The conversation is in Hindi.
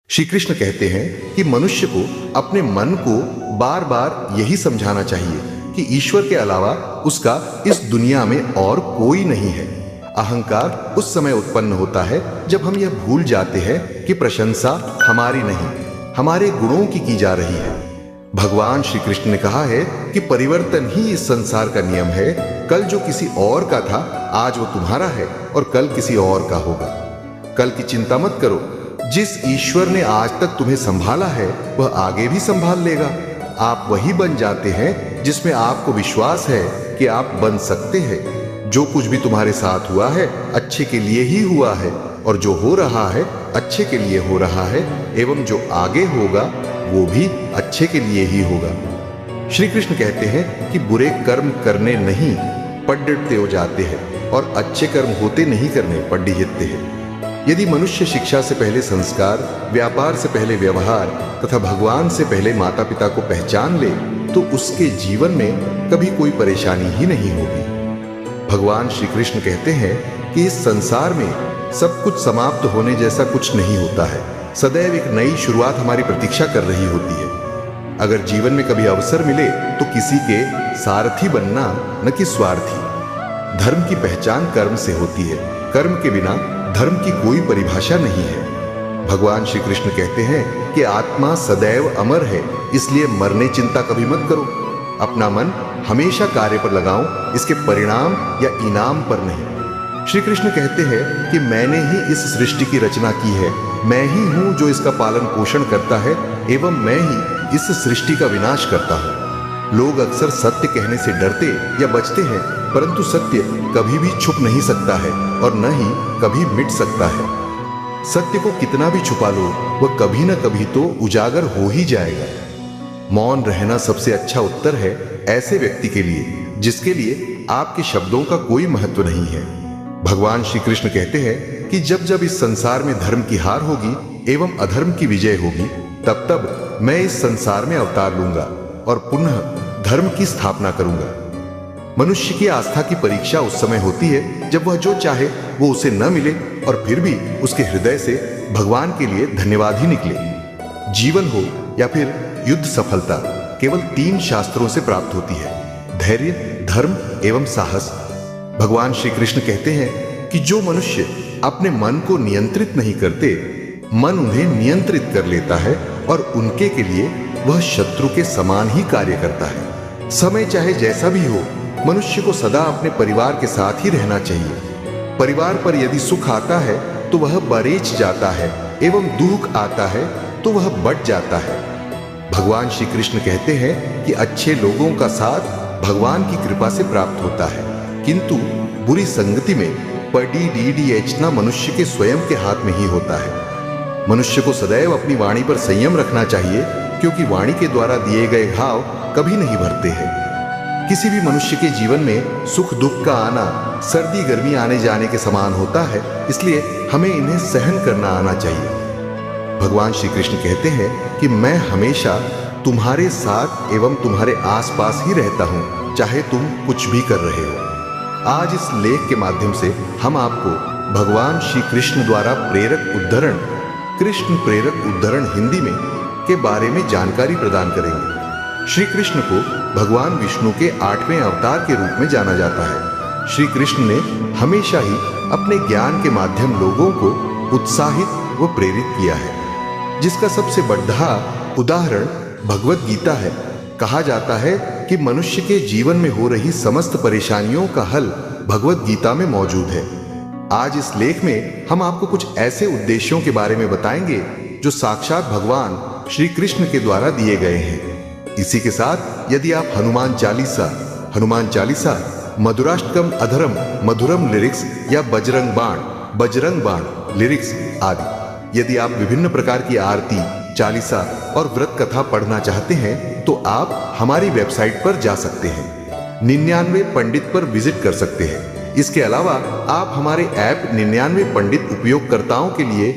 श्री कृष्ण कहते हैं कि मनुष्य को अपने मन को बार बार यही समझाना चाहिए कि ईश्वर के अलावा उसका इस दुनिया में और कोई नहीं है। अहंकार उस समय उत्पन्न होता है जब हम यह भूल जाते हैं कि प्रशंसा हमारी नहीं, हमारे गुणों की जा रही है। भगवान श्री कृष्ण ने कहा है कि परिवर्तन ही इस संसार का नियम है। कल जो किसी और का था, आज वो तुम्हारा है और कल किसी और का होगा। कल की चिंता मत करो। जिस ईश्वर ने आज तक तुम्हें संभाला है वह आगे भी संभाल लेगा। आप वही बन जाते हैं जिसमें आपको विश्वास है कि आप बन सकते हैं। जो कुछ भी तुम्हारे साथ हुआ है अच्छे के लिए ही हुआ है, और जो हो रहा है अच्छे के लिए हो रहा है, एवं जो आगे होगा वो भी अच्छे के लिए ही होगा। श्री कृष्ण कहते हैं कि बुरे कर्म करने नहीं पड्डिते हो जाते हैं, और अच्छे कर्म होते नहीं करने पड्डिहिते हैं। यदि मनुष्य शिक्षा से पहले संस्कार, व्यापार से पहले व्यवहार तथा भगवान से पहले माता पिता को पहचान ले तो उसके जीवन में कभी कोई परेशानी ही नहीं होगी। भगवान श्री कृष्ण कहते हैं कि इस संसार में सब कुछ समाप्त होने जैसा कुछ नहीं होता है। सदैव एक नई शुरुआत हमारी प्रतीक्षा कर रही होती है। अगर जीवन में कभी अवसर मिले तो किसी के सारथी बनना, न कि स्वार्थी। धर्म की पहचान कर्म से होती है। कर्म के बिना धर्म की कोई परिभाषा नहीं है। भगवान श्री कृष्ण कहते हैं कि आत्मा सदैव अमर है, इसलिए मरने चिंता कभी मत करो। अपना मन हमेशा कार्य पर लगाओ, इसके परिणाम या इनाम पर नहीं। श्री कृष्ण कहते हैं कि मैंने ही इस सृष्टि की रचना की है, मैं ही हूं जो इसका पालन पोषण करता है, एवं मैं ही इस सृष्टि का विनाश करता हूं। लोग अक्सर सत्य कहने से डरते या बचते हैं, परंतु सत्य कभी भी छुप नहीं सकता है और न ही कभी मिट सकता है। सत्य को कितना भी छुपा लो वह कभी न कभी तो उजागर हो ही जाएगा। मौन रहना सबसे अच्छा उत्तर है ऐसे व्यक्ति के लिए जिसके लिए आपके शब्दों का कोई महत्व नहीं है। भगवान श्री कृष्ण कहते हैं कि जब जब इस संसार में धर्म की हार होगी एवं अधर्म की विजय होगी, तब तब मैं इस संसार में अवतार लूंगा और पुनः धर्म की स्थापना करूंगा। मनुष्य की आस्था की परीक्षा उस समय होती है जब वह जो चाहे वो उसे न मिले और फिर भी उसके हृदय से भगवान के लिए धन्यवाद ही निकले। जीवन हो या फिर युद्ध सफलता केवल 3 शास्त्रों से प्राप्त होती है: धैर्य, धर्म एवं साहस। भगवान श्री कृष्ण कहते हैं कि जो मनुष्य अपने मन को नियंत्रित नहीं करते, मन उन्हें नियंत्रित कर लेता है और उनके के लिए वह शत्रु के समान ही कार्य करता है। समय चाहे जैसा भी हो, मनुष्य को सदा अपने परिवार के साथ ही रहना चाहिए। परिवार पर यदि सुख आता है तो वह बरेच जाता है, एवं दुख आता है तो वह बढ़ जाता है। भगवान श्री कृष्ण कहते हैं कि अच्छे लोगों का साथ भगवान की कृपा से प्राप्त होता है, किंतु बुरी संगति में पड़ी डीडी एचना मनुष्य के स्वयं के हाथ में ही होता है। मनुष्य को सदैव अपनी वाणी पर संयम रखना चाहिए, क्योंकि वाणी के द्वारा दिए गए घाव कभी नहीं भरते हैं। किसी भी मनुष्य के जीवन में सुख दुख का आना सर्दी गर्मी आने जाने के समान होता है, इसलिए हमें इन्हें सहन करना आना चाहिए। भगवान श्री कृष्ण कहते हैं कि मैं हमेशा तुम्हारे साथ एवं तुम्हारे आसपास ही रहता हूं, चाहे तुम कुछ भी कर रहे हो। आज इस लेख के माध्यम से हम आपको भगवान श्री कृष्ण द्वारा प्रेरक उद्धरण, कृष्ण प्रेरक उद्धरण हिंदी में के बारे में जानकारी प्रदान करेंगे। श्री कृष्ण को भगवान विष्णु के 8वें अवतार के रूप में जाना जाता है। श्री कृष्ण ने हमेशा ही अपने ज्ञान के माध्यम लोगों को उत्साहित व प्रेरित किया है, जिसका सबसे बड़ा उदाहरण भगवत गीता है। कहा जाता है कि मनुष्य के जीवन में हो रही समस्त परेशानियों का हल भगवत गीता में मौजूद है। आज इस लेख में हम आपको कुछ ऐसे उद्देश्यों के बारे में बताएंगे जो साक्षात भगवान श्री कृष्ण के द्वारा दिए गए हैं। इसी के साथ यदि आप हनुमान चालीसा, मधुराष्टकम अधरम मधुरम लिरिक्स या बजरंग बाण लिरिक्स आदि, यदि आप विभिन्न प्रकार की आरती, चालीसा और व्रत कथा पढ़ना चाहते हैं तो आप हमारी वेबसाइट पर जा सकते हैं। 99 पंडित पर विजिट कर सकते हैं। इसके अलावा आप हमारे ऐप 99 पंडित उपयोगकर्ताओं के लिए